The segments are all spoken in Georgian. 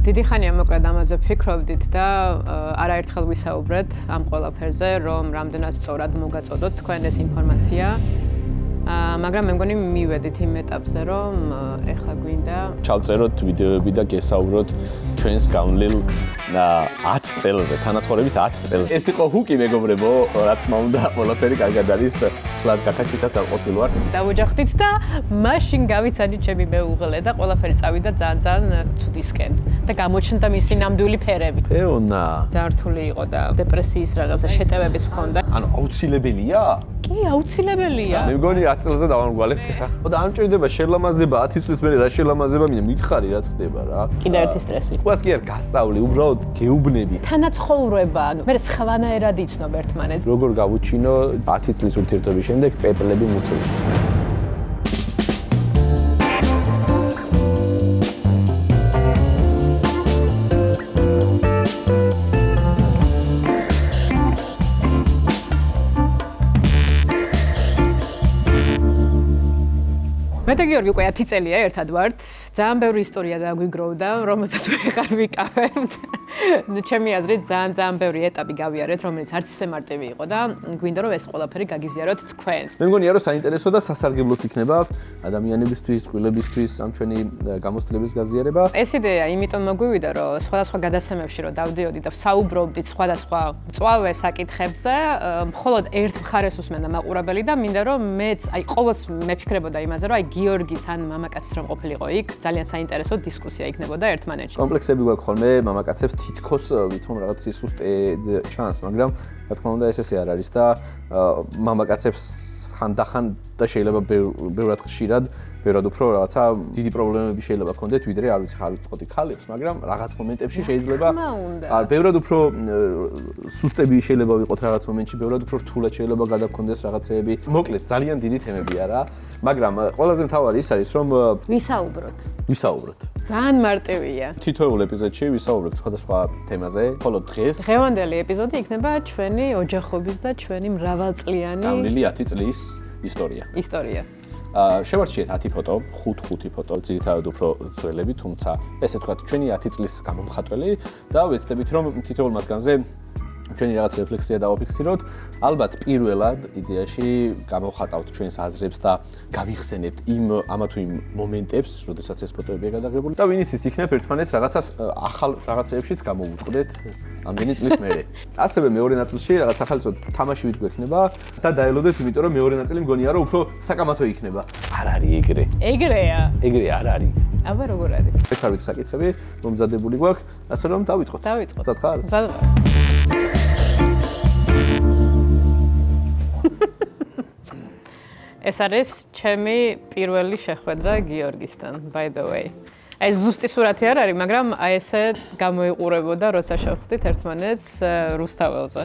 დიდი ხანია მოკლედ ამაზე ვფიქრობდით და არაერთხელ ვისაუბრეთ ამ ყველაფერზე, რომ რამდენად სწორად მოგაწოდოთ თქვენ ეს ინფორმაცია. მაგრამ მე მგონი მივედით იმ ეტაპზე, რომ ეხლა გვინდა ჩავწეროთ ვიდეოები და გესაუბროთ ჩვენს გავლილ 10 წელზე, თანაცხოვრების 10 წელზე. ეს იყო ჰუკი, მეგობრებო, რა თქმა უნდა, ყველაფერი კარგად არის. ფლად გაქაჩითაც არ ყოფილი ვარ. დავოჯახდით და მაშინ გავიცანით ჩემი მეუღლე და ყველაფერი წავიდა ძალიან ცუდისკენ და გამოჩნდა მისი ნამდვილი ფერები. ეონა. ძალიან რთული იყო და დეპრესიის რაღაცა შეტევებიც მქონდა. ანუ აუცილებელია? კი, აუცილებელია. მე მგონი 10 წელზე დავამგვალებთ ხა. და არ მჭირდება შელამაზება 10 წლის მერე რა შელამაზება მინდა მითხარი რაც ხდება რა. კიდევ ერთი სტრესი. ყველას კი არ გასწავლი, უბრალოდ გეუბნები. თანაცხოვრება, ანუ მე სხვანაირად იცნობ ერთმანეთს. როგორ გავუჩინო 10 წლის ურთიერთობის შემდეგ პეპლები მუცელში. მე და გიორგი უკვე 10 წელია ერთად ვართ. ძალიან ბევრი ისტორია დაგვიგროვდა, რომელსაც მე ხარ ვიკავებთ. ჩემი აზრით ძალიან ბევრი ეტაპი გავიარეთ, რომელიც არც ისე მარტივი იყო და გვინდა რომ ეს ყველაფერი გაგიზიაროთ თქვენ. მე მგონია რომ საინტერესო და სასარგებლოც იქნება ადამიანებისთვის, წყვილებისთვის ამ ჩვენი გამოცდილების გაზიარება. ეს იდეა იმიტომ მოგვივიდა, რომ სხვადასხვა გადაცემებში რომ დავდიოდი და ვსაუბრობდით სხვადასხვა მწვავე საკითხებზე, მხოლოდ ერთ მხარეს უსმენდა მაყურებელი და მინდა რომ მეც აი ყოველთვის მეფიქრებოდა იმაზე, რომ აი გიორგიც ან მამაკაცის რომ ყოფილიყო იქ, ძალიან საინტერესო დისკუსია იქნებოდა ერთმანეთში. კომპლექსები გვაქვს ხოლმე მამაკაცებს თითქოს ვითომ რაღაც სისუსტე ჩანს, მაგრამ რა თქმა უნდა ეს ესე არ არის და მამაკაცებს ხანდახან და შეიძლება ბევრად ხშირად ბევრად უფრო რაღაცა დიდი პრობლემები შეიძლება ჰქონდეთ, ვიდრე არ ვიცი ხარ ვიტყოდი ქალებს, მაგრამ რაღაც მომენტებში შეიძლება ბევრად უფრო სუსტები შეიძლება ვიყოთ რაღაც მომენტში, ბევრად უფრო რთულად შეიძლება გადაგქონდეს რაღაცეები. მოკლედ ძალიან დიდი თემებია რა, მაგრამ ყველაზე მთავარი ის არის რომ ვისაუბროთ. ძალიან მარტივია. თითოეულ ეპიზოდში ვისაუბროთ სხვადასხვა თემაზე, ხოლო დღევანდელი ეპიზოდი იქნება ჩვენი ოჯახობის და ჩვენი მრავალწლიანი გავლილი 10 წლის ისტორია. შევარჩიეთ 10 ფოტო, 5 ფოტო, ძირითადად უფრო ძველები, თუმცა ესე თქვა ჩვენი 10 წლის გამომხატველი და ვეცდებით რომ თითოეულ მათგანზე ჩვენი რაღაც რეფლექსია დავაფიქსიროთ. ალბათ პირველად იდეაში გამოვხატავთ ჩვენს აზრებს და გავიხსენებთ ამა თუ იმ მომენტებს, როდესაც ეს ფოტოებია გადაღებული და ვინც ის იქნებ ერთმანეთს რაღაცას ახალ რაღაცეებშიც გამოვუწყდეთ ამდენი წლის მერე. ასევე მეორე ნაწილში რაღაც ახალ თამაშივით გვექნება და დაელოდეთ, იმიტომ რომ მეორე ნაწილი მგონია რომ უფრო საკამათო იქნება. არ არის ეგრე. ეგრეა. ეგრე არ არის. აბა როგორ არის? ეს არის საკითხები, მომზადებული გვაქვს, ასე რომ დავიწყოთ. მზად ხარ? მზად ვარ. ეს არის ჩემი პირველი შეხვედრა გიორგისთან, by the way. აი ზუსტი სურათი არ არის, მაგრამ აი ესე გამოიყურებოდა, როცა შევხვდით ერთმანეთს რუსთაველზე.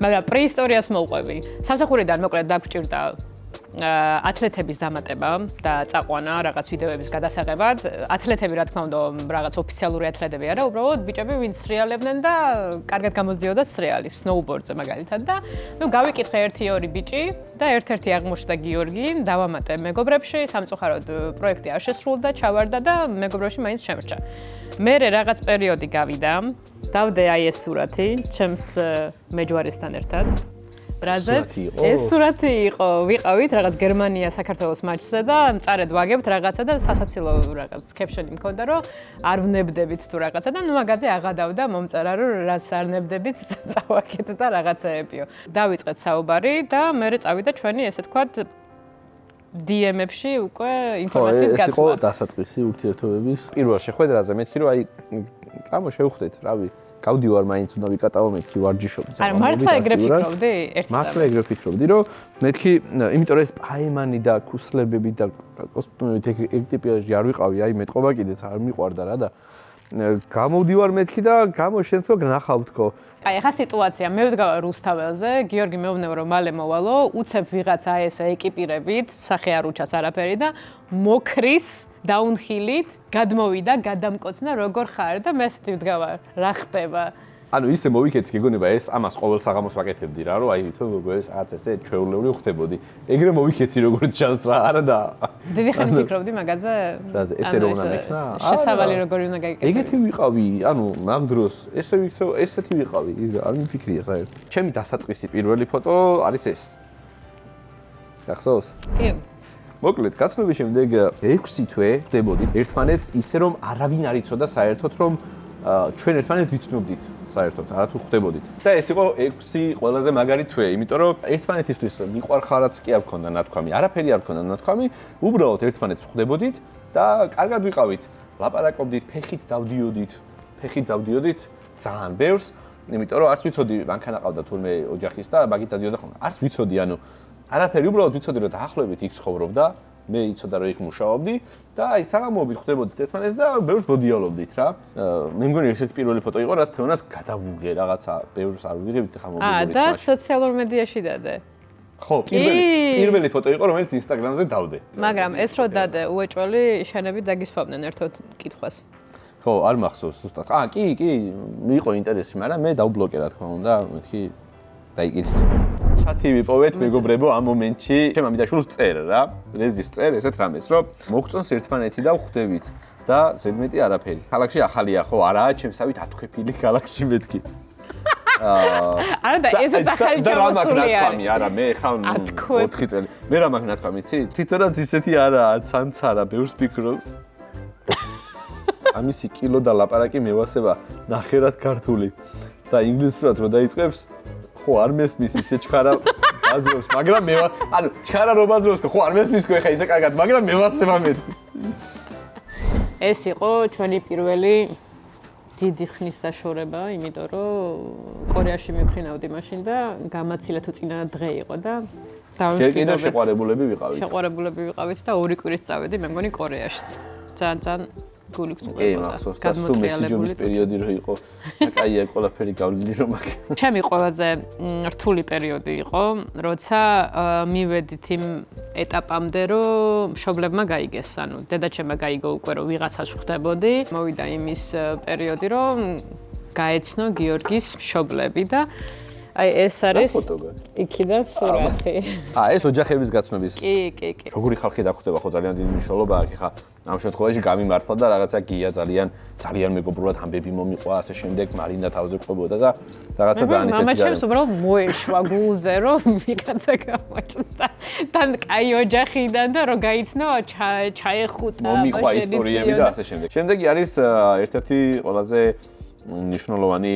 მაგრამ პრეისტორიას მოვყვები. სამსახურიდან მოკლედ დაგჭირდა ათლეტების დამატება და წაყვანა რაღაც ვიდეოების გადასაღებად. ათლეტები რა თქმა უნდა რაღაც ოფიციალური ათლეტები არა, უბრალოდ ბიჭები ვინც სრიალებდნენ და კარგად გამოსდიოდა სრიალი, სნოუბორდზე მაგალითად და გავიკითხე 1-2 ბიჭი და ერთ-ერთი აღმოჩნდა გიორგი, დავამატე მეგობრებში, სამწუხაროდ პროექტი არ შესრულდა, ჩავარდა და მეგობრებში მაინც შემრჩა. მერე რაღაც პერიოდი გავიდა, დავდე აი ეს სურათი, ჩემს მეჯვარესთან ერთად. რაზეც ეს სურათი იყო, ვიყავით რაღაც გერმანია საქართველოს მატჩზე და მწარედ ვაგებთ რაღაცა და სასაცილო რაღაც კეპშენი მქონდა რომ არ ვნებდებით თუ რაღაცა და ნუ მაგაზე აღადავდა მომწერა რომ რაც არ ნებდებით წავაკეთ და რაღაცეებიო. დავიწყეთ საუბარი და მე წავიდა ჩვენი ესე თქვათ DM-ებში უკვე ინფორმაციის გაცვლა. ეს იყო დასაწყისი ურთიერთობების პირველ შეხვედრაზე. მეთქი რომ აი წამო შევხვდეთ, რავი. გავდივარ მაინც უნდა ვიკატავო მეთქი ვარჯიშობ. არა, მართლა ეგრე ფიქრობდი? მართლა ეგრე ფიქრობდი, რომ მეთქი, იმიტომ რომ ეს პაემანი და ქუსლებები და კოსტუმებით ეგ ტიპი არ ვიყავი, აი მეტყობა კიდეც არ მიყვარდა რა და გამოვდივარ მეთქი და გამოშენს რომ გნახავ თქო. აი, ახლა სიტუაცია, მე ვდგავარ რუსთაველზე, გიორგი მეუბნება რომ მალე მოვალო, უცებ ვიღაცა ესე ეკიპირებით, სახე არ უჩას არაფერი და მოკრის დაუნხილით, გადმოვიდა, გადამკოცნა როგორ ხარ და მე ესეთი ვდგავარ, რა ხდება? ანუ ისე მოვიქეცი გეგონება ეს ამას ყოველ საღამოს ვაკეთებდი რა, რომ აი თო ეს რაღაც ესე ჩვეულებრივ ხდებოდი. ეგრე მოვიქეცი როგორც ჩანს რა, არა და დიდი ხანი ფიქრობდი მაგაზე? რაზე, ესე რომ უნდა მექნა? შესავალი როგორი უნდა გაიგებო? ეგეთი ვიყავი, ანუ მაგ დროს ესე ვიქცევ, ესეთი ვიყავი, არ მიფიქრია საერთოდ. ჩემი დასაწყისი პირველი ფოტო არის ეს. გახსოვს? კი. მოკლედ, გაცნობის შემდეგ 6 თვე ხდებოდი ერთმანეთს ისე რომ არავინ არ იცოდა საერთოდ რომ ჩვენ ერთმანეთს ვიცნობდით საერთოდ, არათუ ხდებოდით. და ეს იყო 6 ყველაზე მაგარი თვე, იმიტომ რომ ერთმანეთისთვის მიყვარხარაც კი არ ქონდა ნათქვამი, არაფერი არ ქონდა ნათქვამი, უბრალოდ ერთმანეთს ხვდებოდით და კარგად ვიყავით. ლაპარაკობდით, ფეხით დავდიოდით ძალიან ბევრს, იმიტომ რომ არც ვიცოდი მანქანა ყავდა თურმე ოჯახის და მაგით დადიოდა ხოლმე. არც ვიცოდი, ანუ არაფერი, უბრალოდ ვიცოდი რომ დაახლოებით იქ ცხოვრობდა. მე იცოდა რომ იქ მუშაობდი და აი საღამოობით ხვდებოდით ერთმანეთს და ბევრს ბოდიალობდით რა. მე მგონი ესეთი პირველი ფოტო იყო, რაც თეონას გადავუღე რაღაცა, ბევრს არ ვიღებთ ხა მობილური. და სოციალურ მედიაში დადე. ხო, პირველი ფოტო იყო, რომელიც Instagram-ზე დავდე. მაგრამ ეს რო დადე, უეჭველი შენები დაგისვამდნენ ერთად კითხვას. ხო, არ მახსოვს ზუსტად. კი, მიიღო ინტერესი, მაგრამ მე დავბლოკე რა თქმა უნდა, მეთქი დაიკითხე. ჩათი ვიპოვეთ მეგობრებო ამ მომენტში. ჩემ ამიდაშვილს წერ რა. რეზის წერ ესეთ რამეს, რომ მოგწონს ერთმანეთი და ხვდებით და ზედმეტი არაფერი. ქალაქში ახალია ხო? არაა ჩემსავით ათქვეფილი ქალაქში მეთქი. არა და ეს ახალი ჩამოსული არის. არა, მე ხა 4 წელი. მე რა მაგ ნათქვამი, იცი? თვითონაც ისეთი არაა, ცანცარა, ბევრს ფიქრობს. ამისი კილო და ლაპარაკი მევასება ნახევრად ქართული და ინგლისურად რო დაიწყებს ხო არ მესმის ისე ჩქარა ბაზრობს, მაგრამ ანუ ჩქარა რო ბაზრობს, ხო არ მესმის ხო ეხა ისე კარგად, მაგრამ მევასება მეთქი. ეს იყო ჩვენი პირველი დიდი ხნის დაშორება, იმიტომ რომ კორეაში მიფრინავდი მაშინ და გამაცილე თუ წინა დღე იყო და ჯერ კიდევ შეყვარებულები ვიყავით. შეყვარებულები ვიყავით და 2 კვირით წავედი მე მგონი კორეაში. ძალიან გული გწუხებოდა. და სულ მესიჯობის პერიოდი რო იყო. კაია ყველაფერი გავლილი რომ აქ. ჩემი ყველაზე რთული პერიოდი იყო, როცა მივედით იმ ეტაპამდე, რომ მშობლებმა გაიგეს, ანუ დედაჩემმა გაიგო უკვე რომ ვიღაცას ხვდებოდი. მოვიდა იმის პერიოდი, რომ გაეცნო გიორგის მშობლები და აი ეს არის იქიდან სურათი. ეს ოჯახების გაცნობის. კი. როგორი ხალხი დახვდება ხო ძალიან დიდი მნიშვნელობა აქვს ხა. ამ შემთხვევაში გამიმართლა და რაღაცა გია ძალიან მეგობრულად ამბები მომიყვა ასე შემდეგ მარინა თავზე ყვებოდა და რაღაცა ძალიან ისეთი. მამაჩემს უბრალოდ მოეშვა გულზე რომ ვიღაცა გამოჩნდა. თან კაი ოჯახიდან და რომ გაიცნო ჩაეხუტა მომიყვა ისტორიები და ასე შემდეგ. შემდეგი არის ერთ-ერთი ყველაზე მნიშვნელოვანი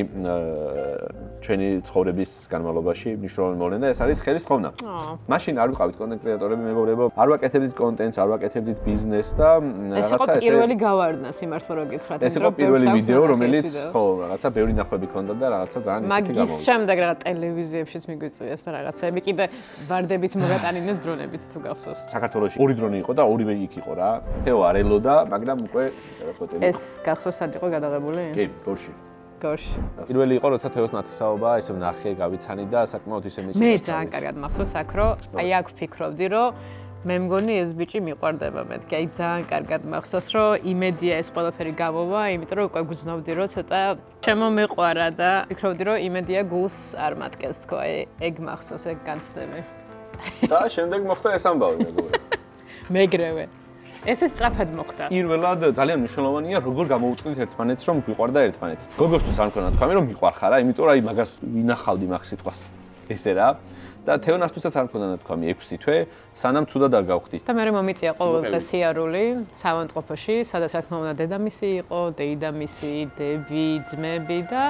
ჩვენი ცხოვრების განმავლობაში მნიშვნელოვანი მოვლენა ეს არის ხელის თხოვნა. მაშინ არ ვიყავით კონტენტ კრეატორები მეგობრებო, არ ვაკეთებდით კონტენტს, არ ვაკეთებდით ბიზნესს და რაღაცა ეს იყო პირველი გავარდნა სიმართლე რო გითხრათ. ეს იყო პირველი ვიდეო, რომელიც ხო, რაღაცა ბევრი ნახვები ქონდა და რაღაცა ძალიან ისეთი გამოვიდა. მაგის შემდეგ რაღაც ტელევიზიებშიც მიგვიწვიეს და რაღაცები კიდე ვარდებით მოგატანინეს დრონებით თუ გახსოვს. საქართველოში 2 დრონი იყო და ორივე იქ იყო რა. თეო არ ელოდა, მაგრამ უკვე რაღაც ჰოტელი. ეს გახსოვს სად იყო გადაღებული? კი, გორში. გორში. პირველი იყო როცა თეოს ნათესაობა, ესე ვნახე, გავიცანი და საკმაოდ ისე მიჩნდა. მე ძალიან კარგად მახსოვს აქ რომ აი აქ ვფიქრობდი რომ მე მგონი ეს ბიჭი მიყვარდება მეთქი. აი ძალიან კარგად მახსოვს რომ იმედია ეს ყველაფერი გამოვა, იმიტომ რომ უკვე გძნობდი რომ ცოტა შემომეყვარა და ვფიქრობდი რომ იმედია გულს არ მატკენს თქო. აი ეგ მახსოვს ეგ განცდები. და შემდეგ მოხდა ეს ამბავი მეგობრებო. მეგრევე. ეს სწრაფად მოხდა. პირველად ძალიან მნიშვნელოვანია როგორ გამოუწყდით ერთმანეთს რომ გვიყვარდა ერთმანეთი. გოგოსთვის არ მქონდა თქვა რომ მიყვარხარა, იმიტომ რომ აი მაგას ვინახავდი მაგ სიტყვას. ესე რა. და თეონასთვისაც არ მქონდა თქვამი 6 თვე, სანამ ცუდად არ გავხდით. და მე მომიწია ყოველდღე სიარული სამონტყოფოში, სადაც რა თქმა უნდა დედამისი იყო, დეიდამისი, დები, ძმები და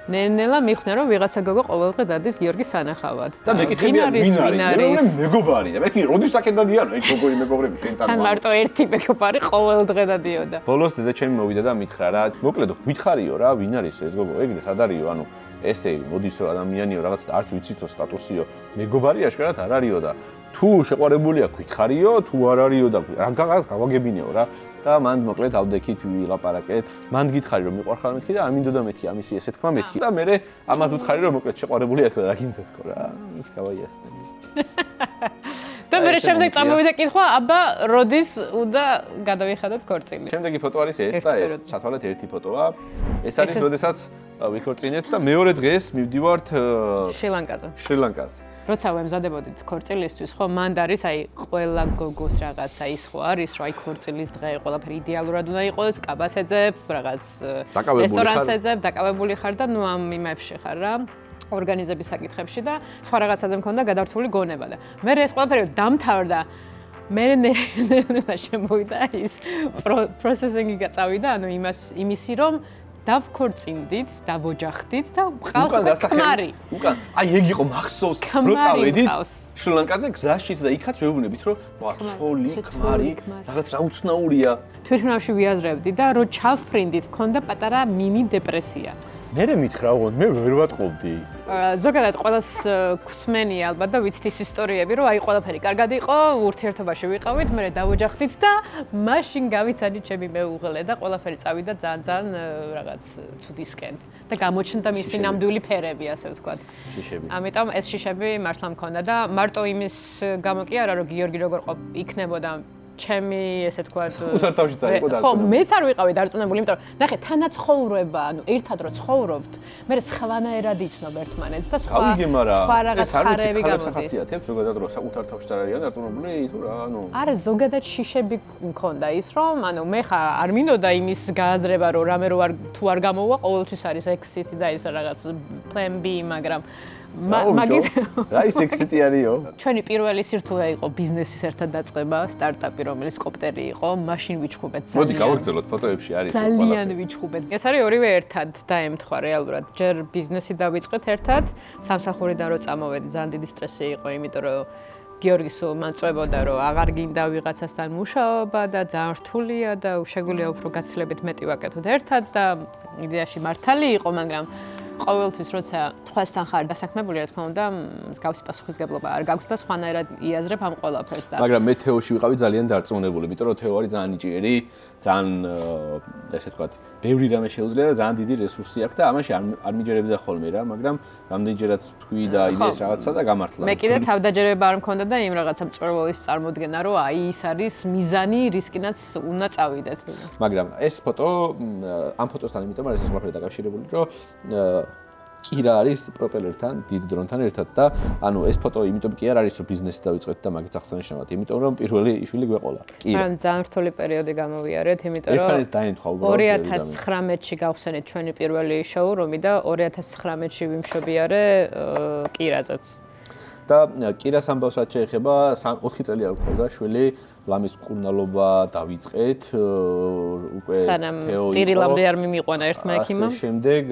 ნენელა მიხვდა რომ ვიღაცა გოგო ყოველდღე დადის გიორგის სანახავად. და მეკითხები ვინ არის? მეგობარია. მე კი როდის აქეთ დადიან ეს გოგოი მეგობრები შენთან. თან მარტო ერთი მეგობარი ყოველდღე დადიოდა. ბოლოს დედაჩემი მოვიდა და მითხრა რა, მოკლედ გვითხარიო რა, ვინ არის ეს გოგო? ეგრე სად არისო? ანუ ესე მოდისო ადამიანიო რაღაც არც ვიცითო სტატუსიო. მეგობარი აშკარად არ არისო და თუ შეყვარებულია გვითხარიო, თუ არ არისო და რაღაც გავაგებინეო რა. და მან მოკლედ ავდექით ვილაპარაკეთ. მან გითხარი რომ მიყვარხარ მეთქი და არ მინდოდა მეთქი ამისი ესე თქვა მეთქი და მე ამათ ვთხარი რომ მოკლედ შეყვარებულია თქო და რა გინდა თქო რა. ის გავაიასტე. და მე შემდეგ წამოვიდა კითხვა, აბა, როდის უნდა გადავიხადოთ ქორწილი. შემდეგი ფოტო არის ეს და ეს ჩათვალეთ ერთი ფოტოა. ეს არის როდესაც ვიქორწინეთ და მეორე დღეს მივდივართ შრი-ლანკაზე. როცა ვემზადებოდით ქორწილისთვის, ხო, მანდ არის აი ყველა გოგოს რაღაცა ის ხო არის, რომ აი ქორწილის დღე ყველაფერი იდეალურად უნდა იყოს, კაბას ეძებ, რაღაც რესტორანს ეძებ, დაკავებული ხარ და ნუ ამ იმებში ხარ რა. ორგანიზების საკითხებში და სხვა რაღაცაზე მქონდა გადართული გონება და მე ეს ყველაფერი დამთავრდა მე შემოვიდა ის პროცესინგი გაწავიდა ანუ იმისი რომ დავქორწინდით, დავოჯახდით და ყავს ქმარი. უკან აი ეგ იყო მახსოვს რო წავედით შრი-ლანკაზე გზაშიც და იქაც ვეუბნებით რომ ვა ცოლი, ქმარი, რაღაც რა უცნაურია. თვითმფრინავში ვიაზრებდი და რო ჩავფრინდით, მქონდა პატარა მინი დეპრესია. მე მითხრა უგონ მე ვერ ვატყობდი. ზოგადად ყველას გვსმენია ალბათ და ვიცით ის ისტორიები, რომ აი ყველაფერი კარგად იყო, ურთიერთობაში ვიყავით, მე დავოჯახდით და მაშინ გავიცანით ჩემი მეუღლე და ყველაფერი წავიდა ძალიან რაღაც ცუდისკენ და გამოჩნდა მისი ნამდვილი ფერები, ასე ვთქვათ. შიშები. ამიტომ ეს შიშები მართლა მქონდა და მარტო იმის გამო კი არა, რომ გიორგი როგორ იქნებოდა ჩემი ესე თქვა უთან თავში წაიყო და ხო მეც არ ვიყავი დარწმუნებული იმიტომ რომ ნახე თანაცხოვრება ანუ ერთად რო ცხოვრობთ მე სხვანაირად იცნობ ერთმანეთს და სხვა რაღაც ხარები გამოდის ხასიათებს ზოგადად რო საკუთარ თავში არ არიან დარწმუნებული თუ რა ანუ არა ზოგადად შიშები მქონდა ის რომ ანუ მე ხა არ მინდოდა იმის გააზრება რომ რამე რო თუ არ გამოვა ყოველთვის არის exit და ის რაღაც plan B მაგრამ მაგის რა ის exit-ი არისო? ჩვენი პირველი სირთულე იყო ბიზნესის ერთად დაწყება, სტარტაპი, რომელიც კოპტერი იყო, მაშინ ვიჩხუბეთ ძალიან. მოდი გავაგრძელოთ ფოტოებში არის ეს ყველაფერი. ძალიან ვიჩხუბეთ. ეს არის ორივე ერთად დაემთხვა რეალურად. ჯერ ბიზნესი დავიწყეთ ერთად, სამსახურიდან რო წამოვედი, ძალიან დიდი სტრესი იყო, იმიტომ რომ გიორგი სულ მან წვებოდა, რომ აღარ გინდა ვიღაცასთან მუშაობა და ძალიან რთულია და შეგვიძლია უფრო გაცილებით მეტი ვაკეთოთ ერთად და იდეაში მართალი იყო, მაგრამ ყოველთვის როცა სხვასთან ხარ დასაქმებული, რა თქმა უნდა, მსგავსი პასუხისგებლობა არ გაქვს და სხვანაირად იაზრებ ამ ყველაფერს და მაგრამ მე თეოში ვიყავი ძალიან დარწმუნებული, იმიტომ რომ თეო არის ძალიან ნიჭიერი, ძალიან ესე ვთქვათ, ბევრი რამე შეუძლია და ძალიან დიდი რესურსი აქვს და ამაში არ მიჯერებდა ხოლმე რა, მაგრამ რამდენჯერაც თქვი და იდეას რაღაცა და გამართლა. მე კიდე თავდაჯერება არ მქონდა და იმ რაღაცა მწვერვალის წარმოდგენა, რომ აი ის არის მიზანი, რისკინაც უნდა წავიდეთ. მაგრამ ეს ფოტო ამ ფოტოსთან იმიტომ არის ეს ყველაფერი დაკავშირებული, რომ კირა არის პროპელერთან, დიდ დრონთან ერთად და ანუ ეს ფოტო იმიტომ კი არ არის რომ ბიზნესი დავიწყეთ და მაგის აღსანიშნავად, იმიტომ რომ პირველი იშვილი გვეყოლა. კირა. ან ძალიან რთული პერიოდი გამოვიარეთ, იმიტომ რომ ეს დაემთხვა უბრალოდ 2019-ში გავხსენეთ ჩვენი პირველი შოურუმი და 2019-ში ვიმშობიარე კირაზეც. და კირას ამბავს რაც შეეხება 4 წელი არ გქონდა შვილი ლამის მკურნალობა დავიწყეთ უკვე თეო ტირილამდე არ მიმიყვანა ერთმა ექიმმა შემდეგ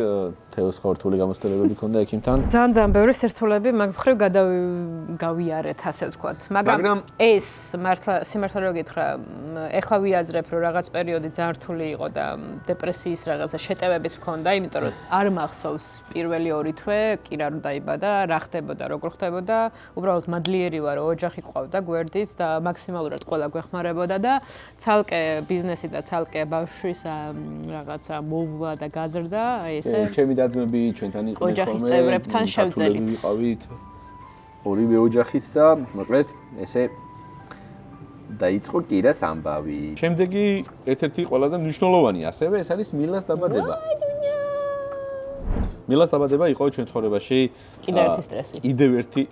თეოს ხორთული გამოსტელებები ქონდა ექიმთან ძალიან ბევრი სირთულეები მაგ მხრივ გავიარეთ ასე ვთქვათ მაგრამ ეს მართლა სიმართლე რო გითხრა ეხლა ვიაზრებ რომ რაღაც პერიოდი ძალიან რთული იყო და დეპრესიის რაღაცა შეტევებიც მქონდა იმიტომ რომ არ მახსოვს პირველი 2 თვე კირა რო დაიბადა რა ხდებოდა როგორ ხდებოდა უბრალოდ მადლიერი ვარ ოჯახი ყავდა გვერდით და მაქსიმალურად ყველა გვეხმარებოდა და ცალკე ბიზნესი და ცალკე ბავშვის რაღაცა მოვლა და გაზრდა აი ესე ჩემი დაძმები ჩვენთან იყვნენ ოჯახის წევრებთან შევძელით ვიყავით ორივე ოჯახით და მოკლედ ესე დაიწყო კირას ამბავი შემდეგი ერთ-ერთი ყველაზე მნიშვნელოვანი ასევე ეს არის მილას დაბადება მილას დაბადება იყო ჩვენ ცხოვრებაში კიდევ ერთი სტრესი. კიდევ ერთი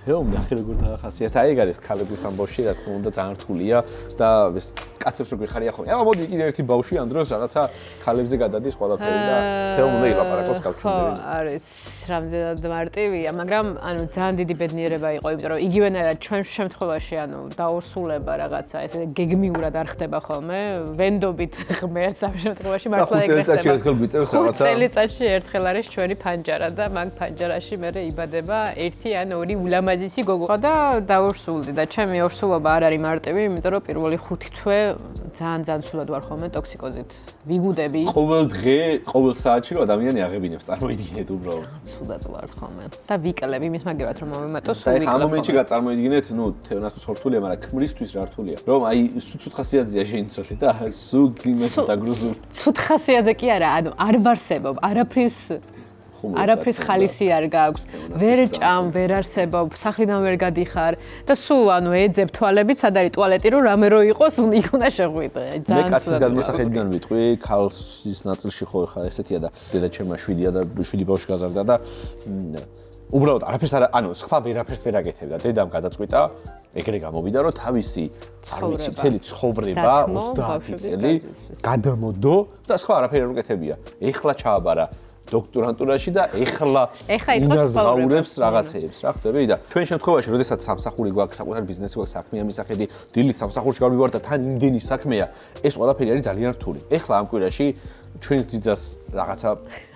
თეო ნახე როგორ დაახასიათა. აი ეგ არის ქალების ამბავში, რა თქმა უნდა ძალიან რთულია და ეს კაცებს რო გეხარია ხოლმე. აბა მოდი კიდევ ერთი ბავშვი ამ დროს რაღაცა ქალებზე გადადის ყველაფერი და თეო უნდა ილაპარაკოს კავშირში. არის რამდენად მარტივია, მაგრამ ანუ ძალიან დიდი ბედნიერება იყო, იმიტომ რომ იგივენაირად ჩვენ შემთხვევაში ანუ დაურსულება რაღაცა ესე გეგმიურად არ ხდება ხოლმე. ვენდობით ღმერთს ამ შემთხვევაში მართლა ეგ ხდება. წელიწადში ერთხელ გვიწევს რაღაცა. წელიწადში ერთხელ არის ჩვენი ფანჯარა და მაგ ფანჯარაში მე იბადება 1 ან 2 ულამაზესი გოგო და დაურსულდი და ჩემი ორსულობა არ არის მარტივი, იმიტომ რომ პირველი 5 თვე ძალიან სულად ვარ ხოლმე ტოქსიკოზით. ვიგუდები. ყოველ დღე, ყოველ საათში რომ ადამიანი აღებინებს, წარმოიდგინეთ უბრალოდ. სულად ვარ ხოლმე. და ვიკლებ იმის მაგერად რომ მომემატო სულ ვიკლებ. და ამ მომენტში წარმოიდგინეთ, ნუ თეონას რთულია, მაგრამ ქმრისთვის რა რთულია. რომ აი სულ ხასიათზეა შეინცოლი და სულ იმას დაგრუზულ. სულ ხასიათზე კი არა, ანუ არ ვარსებობ, არაფრის არაფრის ხალისი არ გაქვს, ვერ ჭამ, ვერ არსებობ, სახლიდან ვერ გადიხარ და სულ ანუ ეძებ თვალებით, სად არის ტუალეტი, რომ რამე რო იყოს, იქ უნდა შეღვიდე. მე კაცის გადმოსახედიდან ვიტყვი, ქალსის ნაწილში ხო ხა ესეთია და დედაჩემმა 7-ია და 7 ბავშვი გაზარდა და უბრალოდ არაფერს არ ანუ სხვა ვერაფერს ვერ აკეთებდა. დედამ გადაწყვიტა, ეგრე გამოვიდა, რომ თავისი წარმიცი მთელი ცხოვრება 30 წელი გადამოდო და სხვა არაფერი არ უკეთებია. ეხლა ჩააბარა დოქტორანტურაში და ეხლა უნაზღაურებს რაღაცეებს, რა ხვდები და ჩვენ შემთხვევაში, როდესაც სამსახური გვაქვს, საკუთარი ბიზნესი გვაქვს, საქმეა მისახედი, დილით სამსახურში გავივარ და თან იმდენი საქმეა, ეს ყველაფერი არის ძალიან რთული. ეხლა ამ კვირაში ჩვენს ძიძას რაღაცა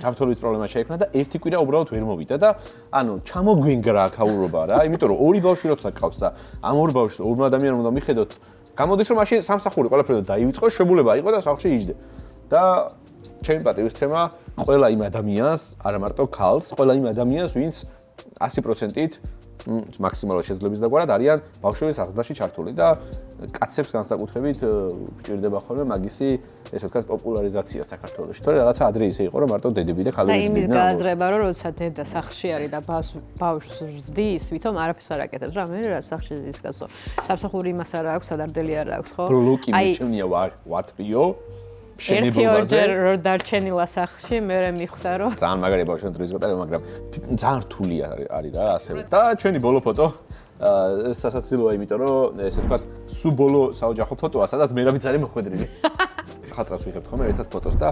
ჩავთვალის პრობლემა შეექმნა და ერთი კვირა უბრალოდ ვერ მოვიდა და ანუ ჩამოგვინგრა აქაურობა რა, იმიტომ რომ ორი ბავშვი როცა გყავს და ამ ორ ბავშვს ორმა ადამიანმა უნდა მიხედოთ, გამოდის რომ მაშინ სამსახური ყველაფერი დაივიწყო, შებულება იყო და სახლში იჯდე. და ჩემი პატივისცემა ყველა იმ ადამიანს, არა მარტო ქალს, ყველა იმ ადამიანს, ვინც 100%-ით მაქსიმალურად შეძლების დაგვარად არიან ბავშვების აღზრდაში ჩართული და კაცებს განსაკუთრებით გვჭირდება ხოლმე მაგისი, ესე ვთქვათ, პოპულარიზაცია საქართველოში. თორე რაღაცა ადრე ისე იყო, რომ მარტო დედები და ქალები ზრდიდნენ. იმის გააზრება, რომ როცა დედა სახლში არის და ბავშვს ზრდის, ვითომ არაფერს არ აკეთებს რა, მე რა სახლში ზრდის კაცო. სამსახური იმას არ აქვს, სადარდელი არ აქვს, ხო? ბლოკი მეჩვენია ვატრიო. ერთი ორჯერ რო დარჩენილა სახლში, მე მიხვდა რომ ძალიან მაგარი ბავშვი დროის გატარება, მაგრამ ძალიან რთული არის რა ასევე. და ჩვენი ბოლო ფოტო სასაცილოა, იმიტომ რომ ესე ვთქვათ, სულ ბოლო საოჯახო ფოტოა, სადაც მერაბიც არის მოხვედრილი. ხალწას ვიღებთ ხოლმე ერთად ფოტოს და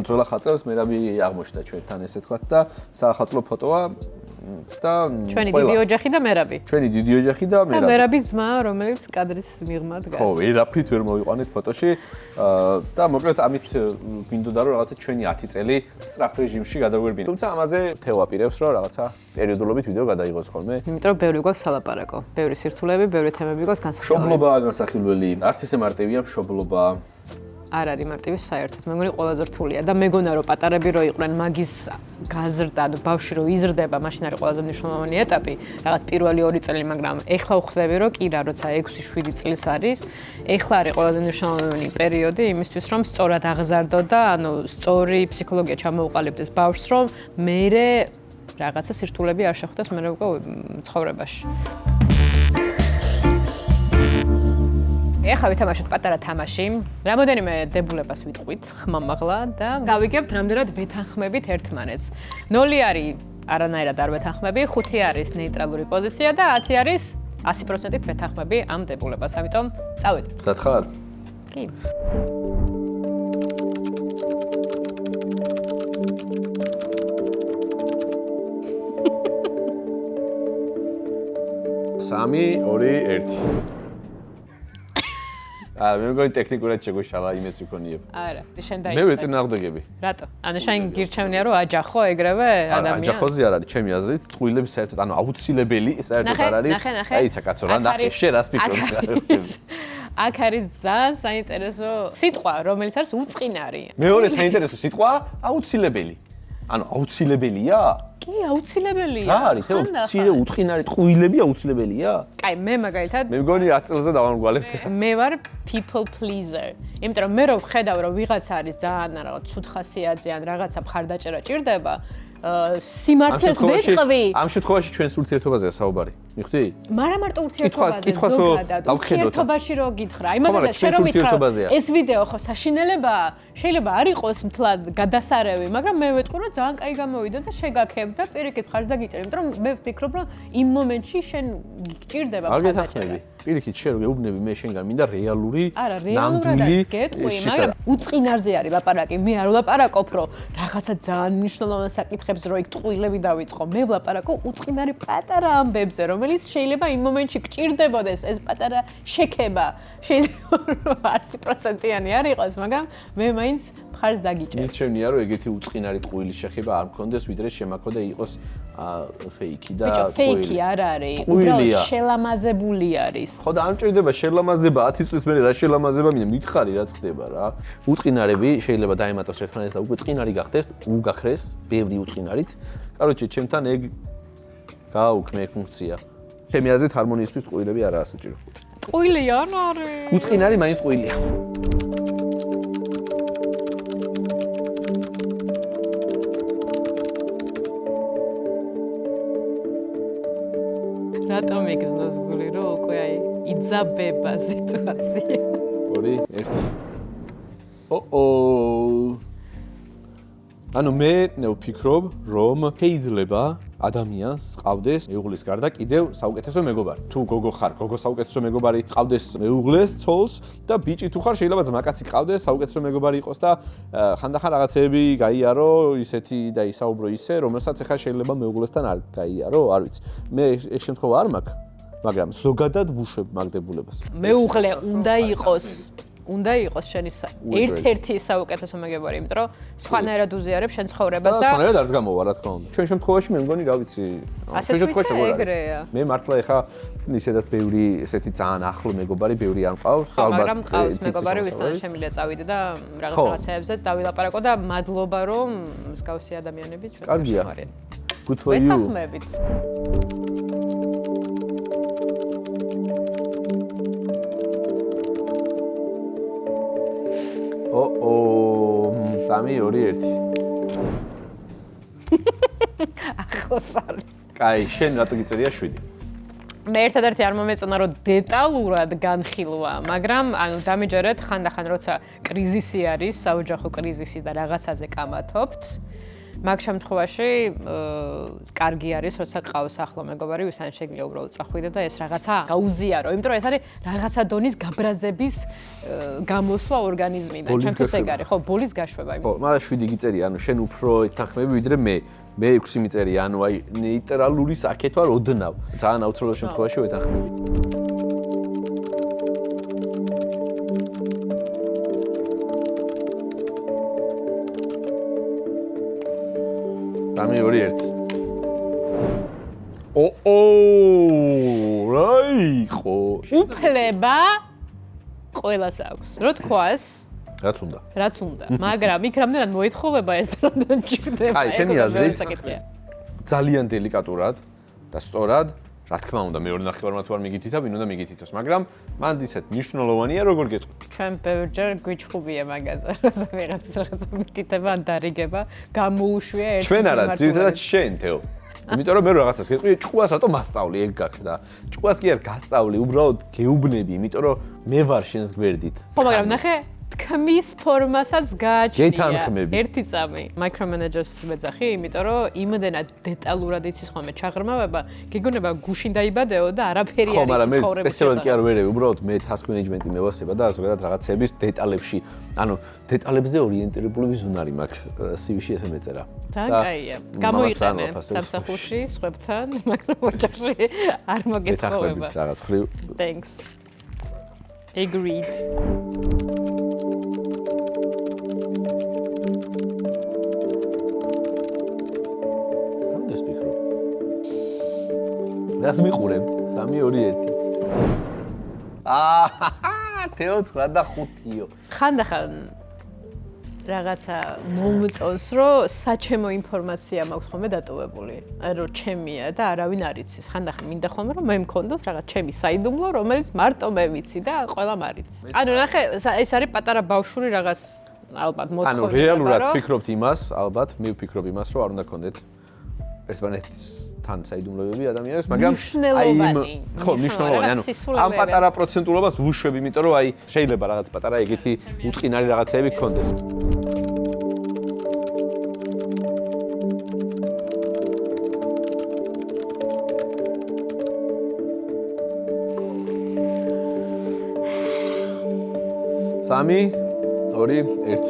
ძოლა ხალწას მერაბი აღმოჩნდა ჩვენთან ესე ვთქვათ და სახალწლო ფოტოა და ჩვენი დიდი ოჯახი და მერაბი. ჩვენი დიდი ოჯახი და მერაბი. და მერაბის ძმა, რომელიც კადრის მიღმა დგას. ხო, ვერაფრით ვერ მოვიყვანეთ ფოტოში და მოკლედ ამით გვინდოდა რომ რაღაცა ჩვენი 10 წელი სწრაფ რეჟიმში გადაგვერბინა. თუმცა ამაზე თეო აპირებს რომ რაღაცა პერიოდულობით ვიდეო გადაიღოს ხოლმე. იმიტომ რომ ბევრი გვაქვს სალაპარაკო, ბევრი სირთულეები, ბევრი თემები გვაქვს განსაკუთრებული. მშობლობაა განსახილველი, არც ისე მარტივია მშობლობა. არ არის მარტივი საერთოდ. მე მგონი ყველაზე რთულია და მეგონა რომ პატარები რო იყვნენ მაგის გაზრდა, ანუ ბავშვი რო იზრდება, მაშინ არის ყველაზე მნიშვნელოვანი ეტაპი, რაღაც პირველი 2 წელი, მაგრამ ეხლა ვხვდები რომ კი რა, როცა 6-7 წლის არის, ეხლა არის ყველაზე მნიშვნელოვანი პერიოდი იმისთვის, რომ სწორად აღზარდო და ანუ სწორი ფსიქოლოგია ჩამოუყალიბდეს ბავშვს, რომ მერე რაღაცა სირთულეები არ შეხვდეს მერე უკვე ცხოვრებაში. ეხლა ვითამაშოთ პატარა თამაში. რამოდენიმე დებულებას ვიტყვით ხმამაღლა და გავიგებთ რამდენად ვეთანხმებით ერთმანეთს. 0 არის არანაირად არ ვეთანხმები, 5 არის ნეიტრალური პოზიცია და 10 არის 100%-ით ვეთანხმები ამ დებულებას. ამიტომ წავედით. სათხარ? კი. სამი, 2, 1. მე მგონი ტექნიკურად შეგვეშალა იმეს ვიქონიებ. არა, შენ დაიწყე. მე ვეწინააღმდეგები. რატო? ანუ შენ გირჩევნია რომ აჯახო ეგრევე ადამიანს? აჯახოზე არ არის, ჩემი აზრით, ტყუილები საერთოდ, ანუ აუცილებელი საერთოდ არ არის. აიცა კაცო, რა ნახე, შენ რას ფიქრობ? აქ არის ძალიან საინტერესო სიტყვა, რომელიც არის უწყინარი. მეორე საინტერესო სიტყვა აუცილებელი. ანუ აუცილებელია? კი, აუცილებელია. რა არის? თეო, მცირე უწყინარი ტყუილები აუცილებელია? კაი, მე მაგალითად მე მგონი 10 წელზე დავამგვალებ. მე ვარ people pleaser. იმიტომ რომ მე რო ვხედავ რომ ვიღაცა არის ძალიან რაღაც ცუდ ხასიათზე ან რაღაცა მხარდაჭერა ჭირდება, სიმართლეს ვეტყვი. ამ შემთხვევაში ჩვენს ურთიერთობაზეა საუბარი. მიხვდი? მარა მარტო ურთიერთობაზე ზოგადად. ურთიერთობაში რო გითხრა. აი მაგალითად შენ რომ მითხრა ეს ვიდეო ხო საშინელებაა? შეიძლება არ იყოს მთლად გადასარევი, მაგრამ მე ვეტყვი რომ ძალიან კაი გამოვიდა და შეგაქებ და პირიქით ხარს დაგიჭერ, იმიტომ რომ მე ვფიქრობ რომ იმ მომენტში შენ გჭირდება მხარდაჭერა. პირიქით შენ რო გეუბნები მე შენგან მინდა რეალური ნამდვილი გეტყვი, მაგრამ უწყინარზე არის ლაპარაკი. მე არ ვლაპარაკობ რომ რაღაცა ძალიან მნიშვნელოვან საკითხებს რო იქ ტყუილები დავიწყო. მე ვლაპარაკობ უწყინარი პატარა ამბებზე, რომელიც შეიძლება იმ მომენტში გჭირდებოდეს ეს პატარა შექება. შეიძლება 100%-იანი არ იყოს, მაგრამ მე მაინც მხარს დაგიჭერ. მირჩევნია რომ ეგეთი უწყინარი ტყუილი შეხება არ მქონდეს, ვიდრე შემაქოდა იყოს ფეიკი და ტყუილი. ფეიკი არ არის, უბრალოდ შელამაზებული არის. ხო და ამ ჭირდება შელამაზება 10 წლის მერე რა შელამაზება მინდა მითხარი რაც ხდება რა. უწყინარები შეიძლება დაემატოს ერთმანეთს და უკვე წყინარი გახდეს, უგაქრეს ბევრი უწყინარით. კაროჩე, ჩემთან ეგ გააუქმე ფუნქცია. ჩემი აზრით ჰარმონიისთვის ტყუილები არაა საჭირო. ტყუილი არ არის. უწყინარი მაინც ტყუილია. რატომ იგზნოს გული, რომ უკვე აი იძაბება სიტუაცია. 2 1 ანუ მე ვფიქრობ, რომ შეიძლება ადამიანს ყავდეს მეუღლის გარდა კიდევ საუკეთესო მეგობარი. თუ გოგო ხარ, გოგო საუკეთესო მეგობარი ყავდეს მეუღლეს, ცოლს და ბიჭი თუ ხარ, შეიძლება ძმაკაცი ყავდეს საუკეთესო მეგობარი იყოს და ხანდახან რაღაცეები გაიარო, ისეთი და ისაუბრო ისე, რომელსაც ახლა შეიძლება მეუღლესთან არ გაიარო, არ ვიცი. მე ეს შემთხვევა არ მაქვს, მაგრამ ზოგადად ვუშვებ მაგდებულებას. მეუღლე უნდა იყოს შენი ერთ-ერთი საუკეთესო მეგობარი, იმიტომ რომ სხვანაირად უზიარებ შენ ცხოვრებას და სხვანაირად არც გამოვა, რა თქმა უნდა. ჩვენ შემთხვევაში მე მგონი, რა ვიცი, ჩვენ შემთხვევაში ეგრეა. მე მართლა ეხა ისედაც ბევრი ესეთი ძალიან ახლო მეგობარი, ბევრი არ მყავს, ალბათ. მაგრამ მყავს მეგობარი, ვისთან შემიძლია წავიდე და რაღაცებზე დავილაპარაკო და მადლობა, რომ მსგავსი ადამიანები ჩვენ გვეხმარიან. Good for you. მეთანხმებით. სამი 2 1 ახლოს არის. კაი, შენ რატო გიწერია 7? მე ერთადერთი არ მომეწონა რომ დეტალურად განხილვა, მაგრამ ანუ დამიჯერეთ ხანდახან როცა კრიზისი არის, საოჯახო კრიზისი და რაღაცაზე კამათობთ. მაგ შემთხვევაში კარგი არის, როცა ყავს ახლო მეგობარი, ვისთან შეგიძლია უბრალოდ წახვიდე და ეს რაღაცა გაუზიარო, იმიტომ რომ ეს არის რაღაცა დონის გაბრაზების გამოსვლა ორგანიზმიდან. ჩემთვის ეგ არის, ხო, ბოლის გაშვება. ხო, მაგრამ 7 გიწერია, ანუ შენ უფრო ეთანხმები ვიდრე მე. მე 6 მიწერია, ანუ აი ნეიტრალური საკეთ ვარ ოდნავ. ძალიან აუცილებლო შემთხვევაში ვეთანხმები. სამი 2 1 რა იყო? უფლება ყველას აქვს. რო თქვას რაც უნდა. რაც უნდა. მაგრამ იქ რამდენად მოითხოვება ეს რამდენად ჭირდება. აი, შენი აზრით ძალიან დელიკატურად და სწორად, რა თქმა უნდა, მეორე ნახევარმა თუ არ მიგითითა, ვინ უნდა მიგითითოს, მაგრამ მანდ ისეთ მნიშვნელოვანია, როგორ გეტყვი. ჩვენ ბევრჯერ გვიჩხუბია მაგაზე, როცა ვიღაცის რაღაცა მიგითება ან დარიგება, გამოუშვია ერთი ჩვენ არა, ძირითადად შენ, თეო. იმიტომ რომ მე რაღაცას გეტყვი, ჭკუას რატომ მასწავლი ეგ გაქვს და ჭკუას კი არ გასწავლი, უბრალოდ გეუბნები, იმიტომ რომ მე ვარ შენს გვერდით. ხო, მაგრამ ნახე თქმის ფორმასაც გააჩნია. გეთანხმები. ერთი წამი micromanagers მეძახი, იმიტომ რომ იმდენად დეტალურად იცის ხოლმე ჩაღრმავება, გიგონება გუშინ დაიბადეო და არაფერი არ იცის ცხოვრების. ხო, მაგრამ მე სპეციალურად კი არ ვერევი, უბრალოდ მე task management-ი მევასება და ზოგადად რაღაცების დეტალებში, ანუ დეტალებზე ორიენტირებული ვიზუნარი მაქვს CV-ში ესე მეწერა. ძალიან კაია. გამოიყენე სამსახურში, სხვებთან, მაგრამ ოჯახში არ მოგეთხოვება. რაღაც ხრივ. Thanks. Agreed. რას მიყურებ? 3 2 1. თეო 9 და 5-იო. ხანდახან რაღაცა მომწონს, რომ საჩემო ინფორმაცია მაქვს ხოლმე დატოვებული. აი რომ ჩემია და არავინ არ იცის. ხანდახან მინდა ხოლმე რომ მე მქონდოს რაღაც ჩემი საიდუმლო, რომელიც მარტო მე ვიცი და ყველამ არ იცის. ანუ ნახე, ეს არის პატარა ბავშვური რაღაც ალბათ მოთხოვნა. ანუ რეალურად ვფიქრობთ იმას, ალბათ მე ვფიქრობ იმას, რომ არ უნდა გქონდეთ ერთმანეთთან საიდუმლოებები ადამიანებს, მაგრამ აი ხო, მნიშვნელოვანი, ანუ ამ პატარა პროცენტულობას ვუშვებ, იმიტომ რომ აი შეიძლება რაღაც პატარა ეგეთი უწყინარი რაღაცეები გქონდეს. სამი 2 1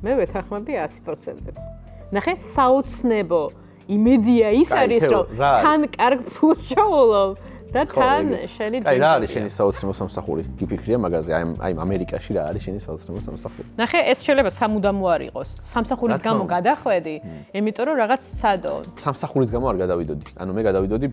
მე ვეთანხმები 100%-ით. ნახე, საოცნებო იმედია ის არის, რომ თან კარგ ფულს შოულობ და თან შენი აი რა არის შენი საოცნებო სამსახური? გიფიქრია მაგაზე, აი ამერიკაში რა არის შენი საოცნებო სამსახური? ნახე, ეს შეიძლება სამუდამო არ იყოს. სამსახურის გამო გადახვედი, იმიტომ რომ რაღაც სადო. სამსახურის გამო არ გადავიდოდი. ანუ მე გადავიდოდი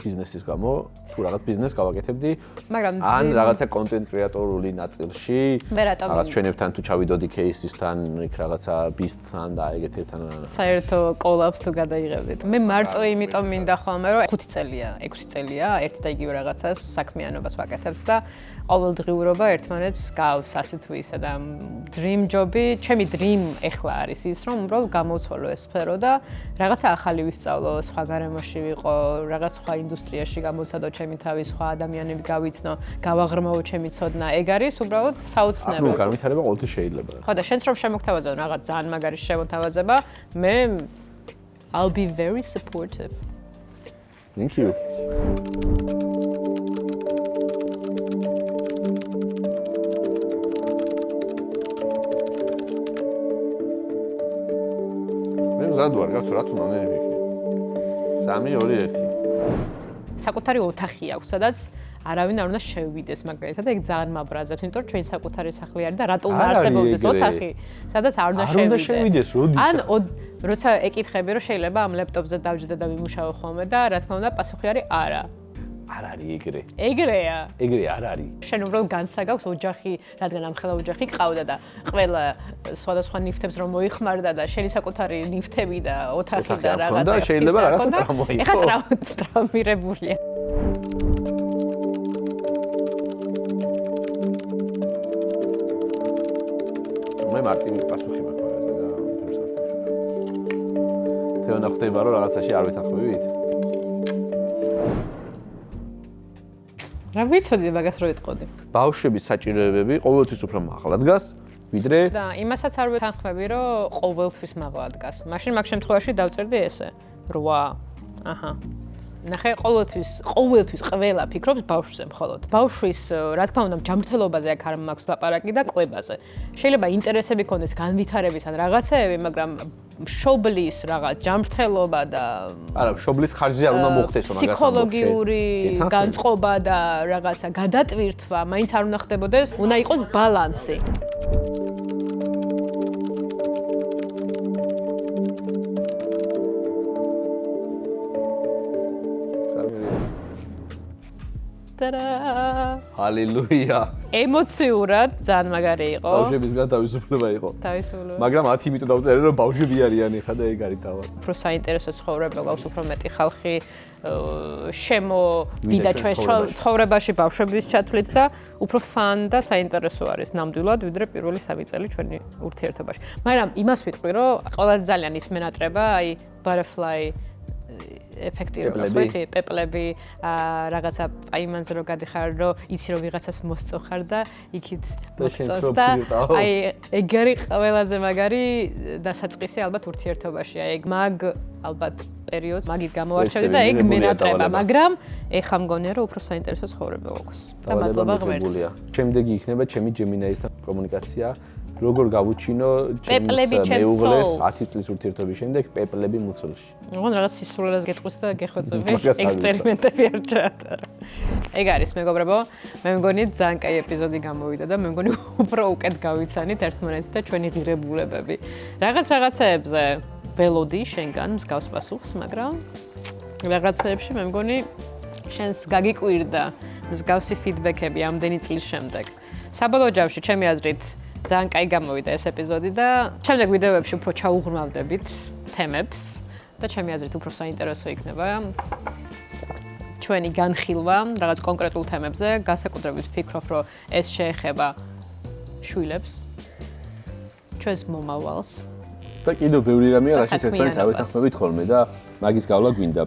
ბიზნესის გამო, თუ რაღაც ბიზნესს გავაკეთებდი, მაგრამ ან რაღაცა კონტენტ კრეატორული ნაწილში, რაღაც ჩვენებთან თუ ჩავიდოდი кейსისთან, იქ რაღაცა ბიზნესთან და ეგეთებთან. საერთო კოლაპს თუ გადაიღებდით. მე მარტო იმიტომ მინდა ხოლმე, რომ 5 წელია, 6 წელია ერთ და იგივე რაღაცას საქმიანობას ვაკეთებთ და ყოველდღიურობა ერთმანეთს გავს ასე თუ ისე და dream job-ი, ჩემი dream ეხლა არის ის, რომ უბრალოდ გამოვცვალო ეს სფერო და რაღაცა ახალი ვისწავლო, სხვა გარემოში ვიყო, რაღაც სხვა ინდუსტრიაში გამოვცადო ჩემი თავი, სხვა ადამიანები გავიცნო, გავაღრმაო ჩემი ცოდნა. ეგ არის უბრალოდ საოცნებო. ნუ განვითარება ყოველთვის შეიძლება. ხო და შენც რომ შემოგთავაზებო რაღაც ძალიან მაგარი შემოთავაზება, მე I'll be very supportive. Thank you. ზად ვარ, კაცო, რა თუ ნამდვილი ვიქნი. 3 2 1. საკუთარი ოთახი აქვს, სადაც არავინ არ უნდა შევიდეს მაგალითად, ეგ ძალიან მაბრაზებს, იმიტომ რომ ჩვენი საკუთარი სახლი არის და რატომ არ არსებობდეს ოთახი, სადაც არ უნდა შევიდეს, როდის? ან როცა ეკითხები, რომ შეიძლება ამ ლეპტოპზე დავჯდე და ვიმუშაო ხოლმე და რა თქმა უნდა, პასუხი არის არა. არ არის ეგრე. ეგრეა. ეგრე არ არის. შენ უბრალოდ განცდა გაქვს ოჯახი, რადგან ამხელა ოჯახი ყავდა და ყველა სხვადასხვა ნიფთებს რომ მოიხმარდა და შენი საკუთარი ნიფთები და ოთახი და რაღაცა. და შეიძლება რაღაცა ტრავმა იყო. ეხლა ტრავმირებულია. მე მარტივი პასუხი მაქვს მაგაზე და თეონა ხდება რომ რაღაცაში არ ვეთანხმებით. რა ვიცოდი მაგას რო ეტყოდი. ბავშვების საჭიროებები ყოველთვის უფრო მაღლა დგას, ვიდრე და იმასაც არ ვეთანხმები, რომ ყოველთვის მაღლა დგას. მაშინ მაგ შემთხვევაში დავწერდი ესე 8. აჰა. ნახე, ყოველთვის ყველა ფიქრობს ბავშვზე მხოლოდ. ბავშვის, რა თქმა უნდა, ჯანმრთელობაზე აქ არ მაქვს ლაპარაკი და კვებაზე. შეიძლება ინტერესები ქონდეს განვითარების ან რაღაცეები, მაგრამ მშობლის რაღაც ჯანმრთელობა და არა, მშობლის ხარჯზე არ უნდა მოხდეს მაგას. ფსიქოლოგიური განწყობა და რაღაცა გადატვირთვა, მაინც არ უნდა ხდებოდეს, უნდა იყოს ბალანსი. ჰალელუია. ემოციურად ძალიან მაგარი იყო. ბავშვებისგან თავისუფლება იყო. თავისუფლება. მაგრამ 10 იმიტომ დავწერე რომ ბავშვები არიან ხა და ეგ არის თავად. უფრო საინტერესო ცხოვრება გაქვს, უფრო მეტი ხალხი შემოვიდა ჩვენს ცხოვრებაში ბავშვების ჩათვლით და უფრო ფან და საინტერესო არის ნამდვილად, ვიდრე პირველი 3 წელი ჩვენი ურთიერთობაში. მაგრამ имას ვიტყვი, რომ ყველაზე ძალიან ის მენატრება, აი butterfly ეფექტი როგორც ვიცი, პეპლები, რაღაცა აი იმანზე რომ გადიხარ, რომ იცი რომ ვიღაცას მოსწოხარ და იქით მოსწოს და აი ეგ არის ყველაზე მაგარი დასაწყისი ალბათ ურთიერთობაში. აი ეგ მაგ ალბათ პერიოდს მაგით გამოვარჩევდი და ეგ მენატრება, მაგრამ ეხა მგონია რომ უფრო საინტერესო ცხოვრება გვაქვს. და მადლობა ღმერთს. შემდეგი იქნება ჩემი ჯემინაისთან კომუნიკაცია. როგორ გავუჩინო ჩემს მეუღლეს 10 წლის ურთიერთობის შემდეგ პეპლები მუცელში. მოგონ რაღაც სისულელას გეტყვის და გეხოცები ექსპერიმენტები არ ჩაატარა. ეგ არის მეგობრებო, მე მგონი ძალიან კაი ეპიზოდი გამოვიდა და მე მგონი უფრო უკეთ გავიცანით ერთმანეთს და ჩვენი ღირებულებები. რაღაცეებზე ველოდი შენგან მსგავს პასუხს, მაგრამ რაღაცეებში მე მგონი შენს გაგიკვირდა მსგავსი ფიდბექები ამდენი წლის შემდეგ. საბოლოო ჯამში ჩემი აზრით ძალიან კაი გამოვიდა ეს ეპიზოდი და შემდეგ ვიდეოებში უფრო ჩაუღრმავდებით თემებს და ჩემი აზრით უფრო საინტერესო იქნება ჩვენი განხილვა რაღაც კონკრეტულ თემებზე, განსაკუთრებით ვფიქრობ, რომ ეს შეეხება შვილებს, ჩვენს მომავალს. და კიდევ ბევრი რამეა, რაშიც ერთმანეთს ავეთანხმებით ხოლმე და მაგის გავლა გვინდა,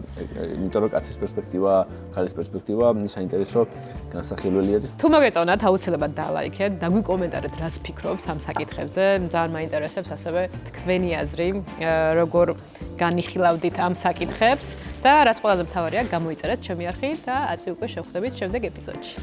იმიტომ რომ კაცის პერსპექტივა, ხალის პერსპექტივა საინტერესო განსახილველი არის. თუ მოგეწონათ, აუცილებლად დალაიქეთ, დაგვიკომენტარეთ, რას ფიქრობთ ამ საკითხებზე. ძალიან მაინტერესებს ასევე თქვენი აზრი, როგორ განიხილავდით ამ საკითხებს და რაც ყველაზე მთავარია, გამოიწერეთ ჩემი არხი და აწი უკვე შევხვდებით შემდეგ ეპიზოდში.